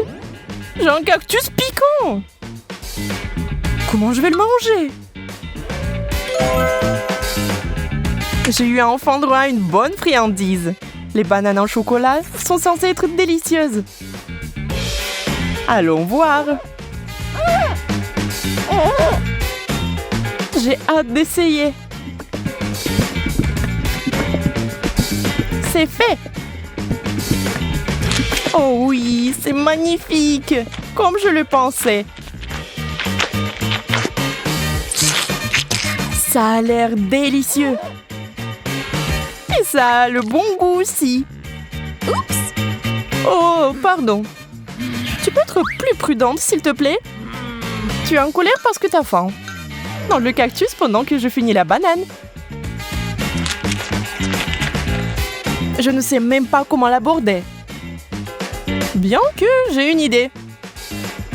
J'ai un cactus piquant. Comment je vais le manger? J'ai eu enfin droit à une bonne friandise. Les bananes en chocolat sont censées être délicieuses. Allons voir. J'ai hâte d'essayer. C'est fait. Oh oui, c'est magnifique, comme je le pensais. Ça a l'air délicieux. Et ça a le bon goût aussi. Oups. Oh, pardon. Tu peux être plus prudente, s'il te plaît? Tu es en colère parce que t'as faim. Dans le cactus pendant que je finis la banane. Je ne sais même pas comment l'aborder. Bien que j'ai une idée.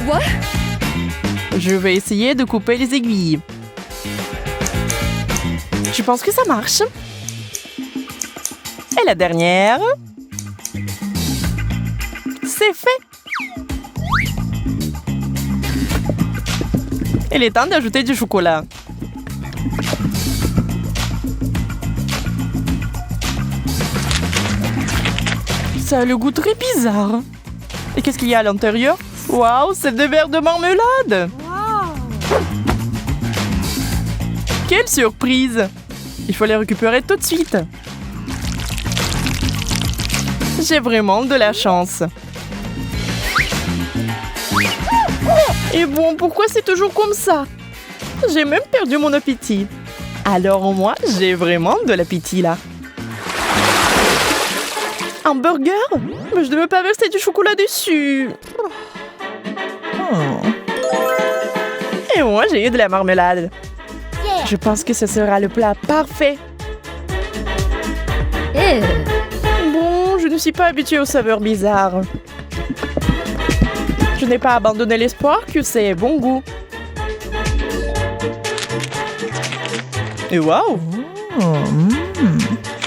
What? Je vais essayer de couper les aiguilles. Je pense que ça marche. Et la dernière. C'est fait. Il est temps d'ajouter du chocolat. Ça a le goût très bizarre. Et qu'est-ce qu'il y a à l'intérieur? Waouh, c'est des verres de marmelade! Quelle surprise! Il faut les récupérer tout de suite. J'ai vraiment de la chance. Et bon, pourquoi c'est toujours comme ça? J'ai même perdu mon appétit. Alors moi, j'ai vraiment de l'appétit là. Un burger? Mais je ne veux pas verser du chocolat dessus. Oh. Et moi, j'ai eu de la marmelade. Je pense que ce sera le plat parfait. Bon, je ne suis pas habituée aux saveurs bizarres. Je n'ai pas abandonné l'espoir que c'est bon goût. Et waouh!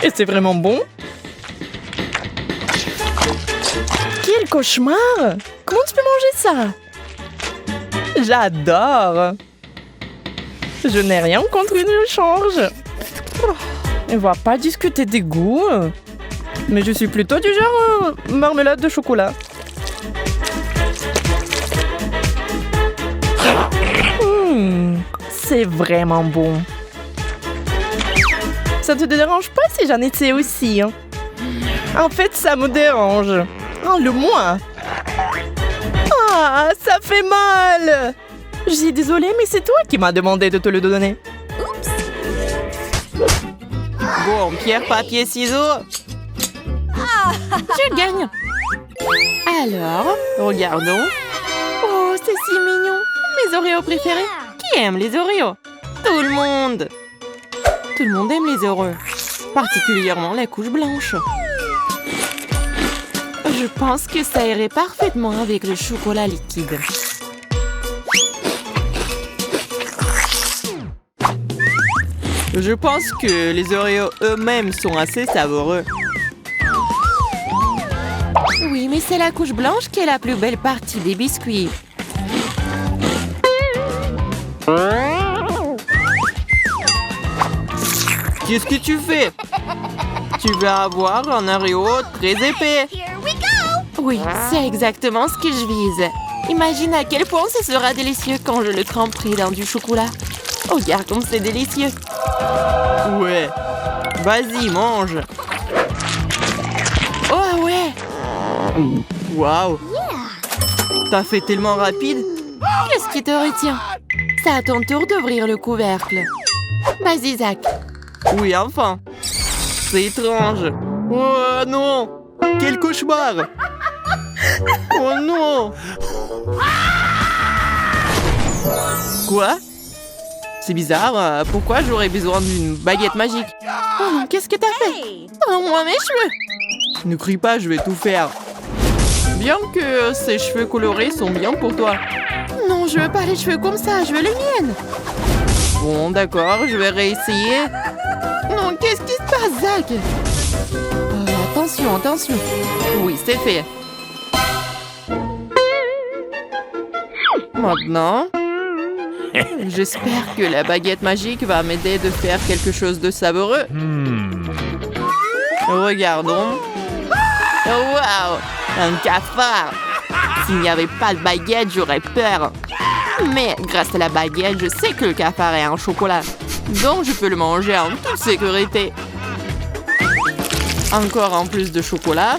Et c'est vraiment bon. Quel cauchemar! Comment tu peux manger ça? J'adore! Je n'ai rien contre une change. On va pas discuter des goûts. Mais je suis plutôt du genre marmelade de chocolat. C'est vraiment bon. Ça te dérange pas si j'en étais aussi, hein? En fait, ça me dérange. Enlève-moi. Ah, ça fait mal. Je suis désolée, mais c'est toi qui m'as demandé de te le donner. Bon, pierre, papier, ciseaux. Je gagne. Alors, regardons. Oh, c'est si mignon. Mes Oreos préférés. Qui aime les Oreos? Tout le monde. Tout le monde aime les Oreos. Particulièrement la couche blanche. Je pense que ça irait parfaitement avec le chocolat liquide. Je pense que les Oreos eux-mêmes sont assez savoureux. Oui, mais c'est la couche blanche qui est la plus belle partie des biscuits. Qu'est-ce que tu fais? Tu vas avoir un Oreo très épais. Oui, c'est exactement ce que je vise. Imagine à quel point ce sera délicieux quand je le tremperai dans du chocolat. Oh, regarde comme c'est délicieux. Ouais. Vas-y, mange. Oh ouais. Waouh. T'as fait tellement rapide. Qu'est-ce qui te retient? C'est à ton tour d'ouvrir le couvercle. Vas-y, Zach. Oui, enfin. C'est étrange. Oh non. Quel cauchemar. Oh non. Quoi? C'est bizarre. Pourquoi j'aurais besoin d'une baguette magique? Oh non, qu'est-ce que t'as fait? Rends-moi mes cheveux. Ne crie pas, je vais tout faire. Bien que ces cheveux colorés sont bien pour toi. Non, je veux pas les cheveux comme ça, je veux les miennes. Bon, d'accord, je vais réessayer. Non, qu'est-ce qui se passe, Zach? Attention, attention. Oui, c'est fait. Maintenant, j'espère que la baguette magique va m'aider de faire quelque chose de savoureux. Regardons. Oh, wow! Un cafard! S'il n'y avait pas de baguette, j'aurais peur. Mais grâce à la baguette, je sais que le cafard est un chocolat. Donc je peux le manger en toute sécurité. Encore un plus de chocolat.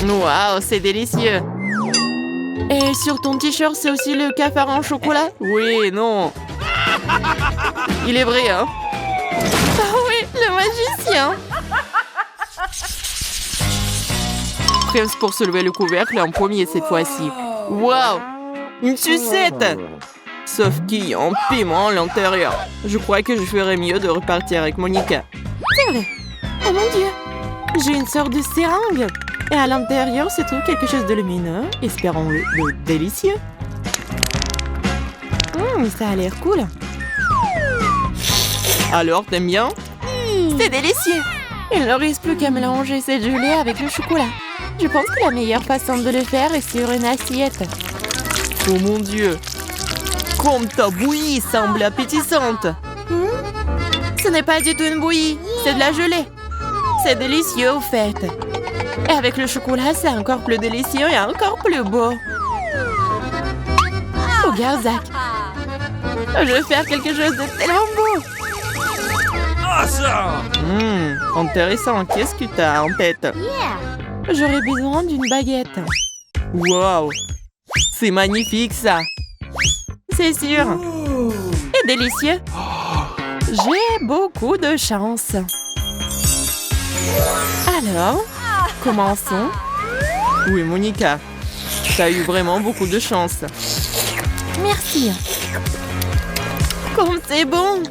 Waouh, c'est délicieux. Et sur ton t-shirt, c'est aussi le cafard en chocolat? Oui, non. Il est vrai, hein? Ah oui, le magicien. Prêt pour soulever le couvercle en premier cette fois-ci. Waouh! Une sucette! Sauf qu'il y a un piment à l'intérieur. Je crois que je ferais mieux de repartir avec Monica. C'est vrai. Oh mon Dieu! J'ai une sorte de seringue. Et à l'intérieur se trouve quelque chose de lumineux, espérons-le, de délicieux. Ça a l'air cool. Alors, t'aimes bien? C'est délicieux. Il ne reste plus qu'à mélanger cette gelée avec le chocolat. Je pense que la meilleure façon de le faire est sur une assiette. Oh mon Dieu! Comme ta bouillie semble appétissante. Ce n'est pas du tout une bouillie, c'est de la gelée. C'est délicieux au fait. Et avec le chocolat, c'est encore plus délicieux et encore plus beau. Regarde, Zach. Je vais faire quelque chose de tellement beau. Intéressant. Qu'est-ce que tu as en tête? J'aurais besoin d'une baguette. Wow. C'est magnifique, ça. C'est sûr. Et délicieux. J'ai beaucoup de chance. Alors, commençons. Oui, Monica. Tu as eu vraiment beaucoup de chance. Merci. Comme c'est bon.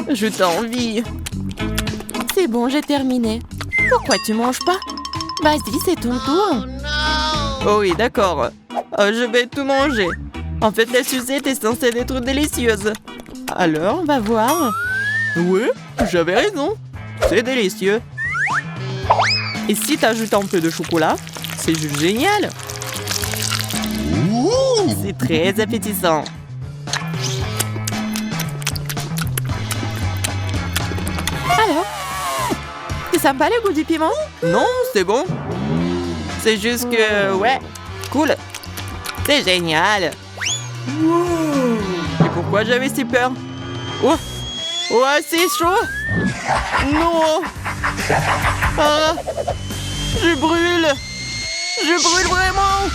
Je t'envie. C'est bon, j'ai terminé. Pourquoi tu manges pas? Vas-y, c'est ton tour. Oh oui, d'accord. Je vais tout manger. En fait, la sucette est censée être délicieuse. Alors, on va voir. Oui, j'avais raison. C'est délicieux. Et si tu ajoutes un peu de chocolat, c'est juste génial. C'est très appétissant. Alors, c'est sympa le goût du piment? Non, c'est bon. C'est juste que, ouais, cool. C'est génial. Et pourquoi j'avais si peur? Oh, ouais, c'est chaud. Non. Ah, je brûle. Je brûle vraiment.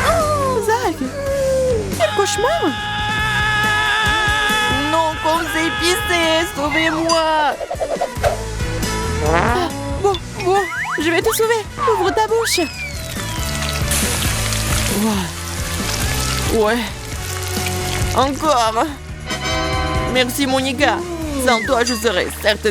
Oh, Zach, quel cauchemar. Non, comme c'est épicé, sauvez-moi. Ah, bon, je vais te sauver. Ouvre ta bouche. Ouais. Encore. Merci, Monica. Sans toi, je serais certainement